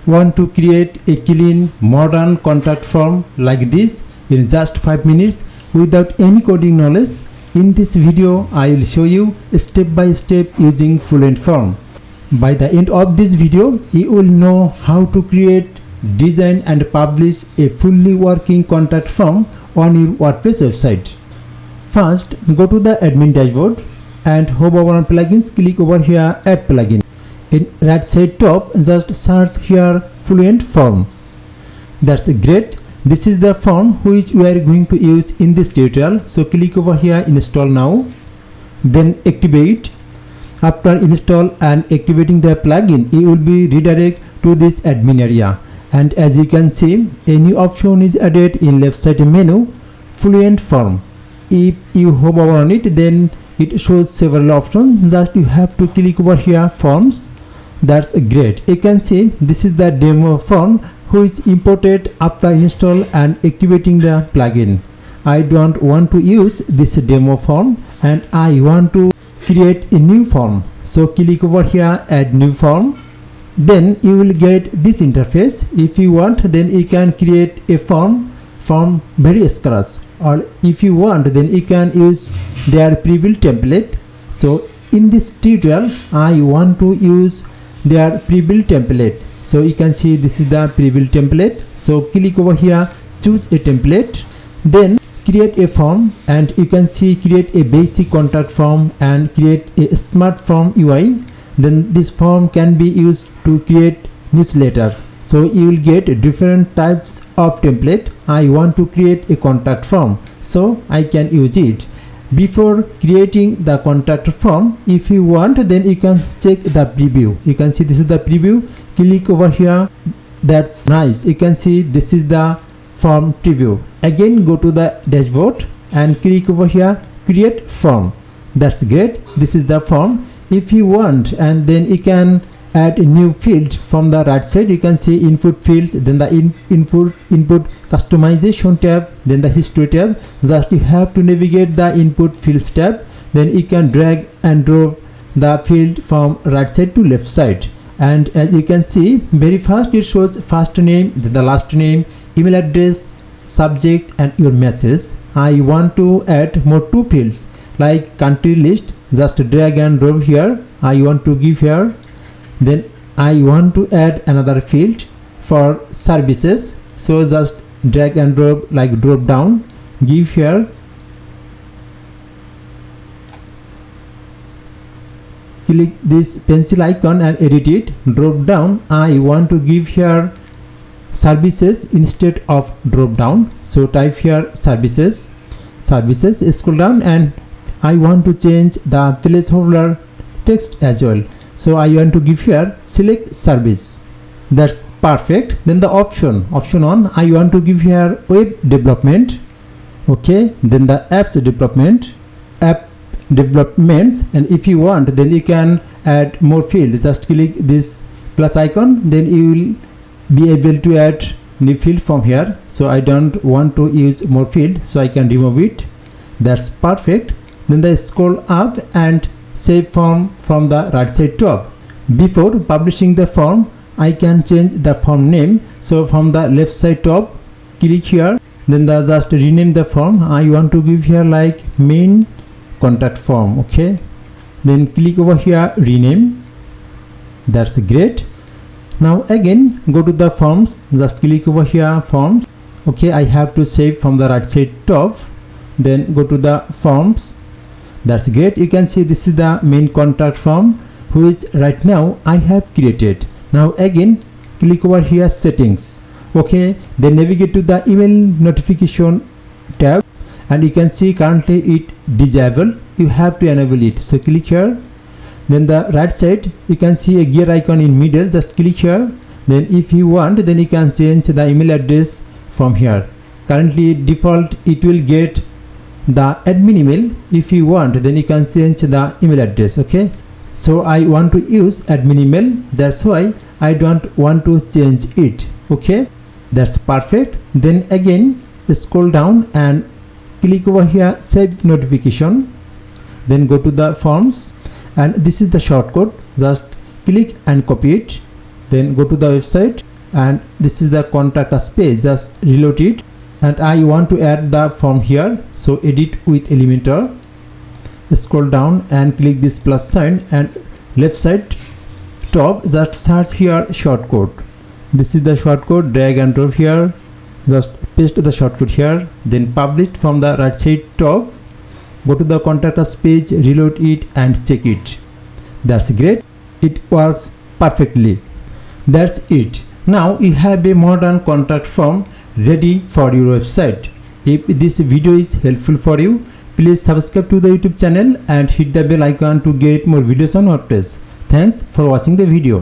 want to create a clean modern contact form like this in just 5 minutes without any coding knowledge, in this video I will show you step by step using Fluent Form. By the end of this video you will know how to create, design and publish a fully working contact form on your WordPress website. First, go to the admin dashboard and hover over plugins, click over here add plugin. In right side top, just search here Fluent Form. That's great. This is the form which we are going to use in this tutorial. So click over here install now, then activate. After install and activating the plugin, you will be redirected to this admin area. And as you can see, a new option is added in left side menu, Fluent Form. If you hover on it, then it shows several options. Just you have to click over here forms. That's great. You can see this is the demo form which is imported after install and activating the plugin. I don't want to use this demo form and I want to create a new form. So click over here add new form. Then you will get this interface. If you want, then you can create a form from very scratch, or if you want, then you can use their pre-built template. So in this tutorial I want to use their pre-built template. So you can see this is the pre-built template. So click over here, choose a template, then create a form, and you can see create a basic contact form and create a smart form UI. Then this form can be used to create newsletters. So you will get different types of template. I want to create a contact form, so I can use it. Before creating the contact form, if you want, then you can check the preview. You can see this is the preview. Click over here. That's nice. You can see this is the form preview. Again go to the dashboard and click over here create form. That's great. This is the form. If you want, and then you can add a new field from the right side. You can see input fields, then the input customization tab, then the history tab. Just you have to navigate the input fields tab, then you can drag and drop the field from right side to left side. And as you can see, very fast it shows first name, then the last name, email address, subject and your message. I want to add more two fields like country list. Just drag and drop here. I want to give here. Then I want to add another field for services. So just drag and drop, like drop down, give here. Click this pencil icon and edit it. Drop down. I want to give here services instead of drop down. So type here services. Scroll down and I want to change the placeholder text as well. So I want to give here select service. That's perfect. Then the option 1, I want to give here web development. Okay, then the apps development, app developments, and if you want, then you can add more fields. Just click this plus icon, then you will be able to add new field from here. So I don't want to use more field, so I can remove it. That's perfect. Then the scroll up and save form from the right side top. Before publishing the form, I can change the form name. So from the left side top, click here, then just rename the form. I want to give here like main contact form. Okay, then click over here rename. That's great. Now again go to the forms, just click over here forms. Okay, I have to save from the right side top, then go to the forms. That's great. You can see this is the main contact form which right now I have created. Now again click over here settings. Okay, then navigate to the email notification tab, and you can see currently it disabled. You have to enable it. So click here. Then the right side you can see a gear icon in middle. Just click here. Then if you want, then you can change the email address from here. Currently default it will get the admin email. If you want, then you can change the email address. Okay, so I want to use admin email, that's why I don't want to change it. Okay, that's perfect. Then again scroll down and click over here save notification, then go to the forms, and this is the shortcode. Just click and copy it, then go to the website and this is the contact us page. Just reload it, and I want to add the form here, so edit with Elementor. Scroll down and click this plus sign, and left side top just search here shortcode. This is the shortcode, drag and drop here, just paste the shortcode here, then publish from the right side top. Go to the contact us page, reload it and check it. That's great, it works perfectly. That's it. Now you have a modern contact form ready for your website. If this video is helpful for you, please subscribe to the YouTube channel and hit the bell icon to get more videos on WordPress. Thanks for watching the video.